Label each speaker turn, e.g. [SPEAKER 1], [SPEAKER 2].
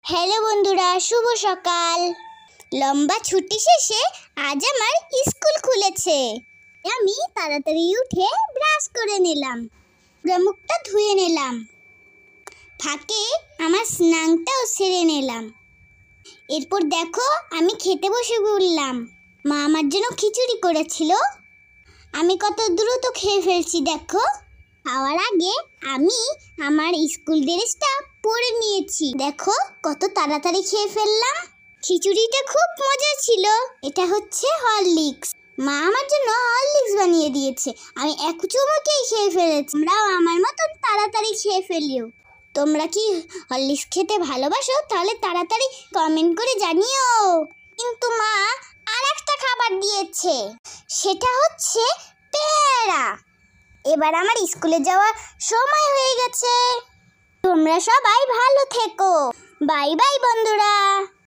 [SPEAKER 1] Hello বন্ধুরা, শুভ সকাল। লম্বা ছুটি শেষে আজ আমার স্কুল খুলেছে। আমি তাড়াতাড়ি উঠে ব্রাশ করে নিলাম, মুখটা ধুয়ে নিলাম, ফাঁকে আমার স্নানটাও সেরে নিলাম। এরপর দেখো আমি খেতে বসে পড়লাম। মা আমার জন্য খিচুড়ি করেছিল, আমি কত দ্রুত খেয়ে ফেলছি দেখো। খাওয়ার আগে আমি আমার স্কুল ড্রেসটা পরে নিয়েছি, দেখো কত তাড়াতাড়ি খেয়ে ফেললাম। খিচুড়িটা খুব মজা ছিল। এটা হচ্ছে হরলিক্স, মা আমার জন্য হরলিক্স বানিয়ে দিয়েছে। আমি এক চুমুকেই খেয়ে ফেলেছি। তোমরাও আমার মতন তাড়াতাড়ি খেয়ে ফেলিও। তোমরা কি হরলিক্স খেতে ভালোবাসো? তাহলে তাড়াতাড়ি কমেন্ট করে জানিও। কিন্তু মা আর একটা খাবার দিয়েছে, সেটা হচ্ছে পেয়ারা। এবার আমার স্কুলে যাওয়ার সময় হয়ে গেছে। তোমরা সবাই ভালো থেকো। বাই বাই বন্ধুরা।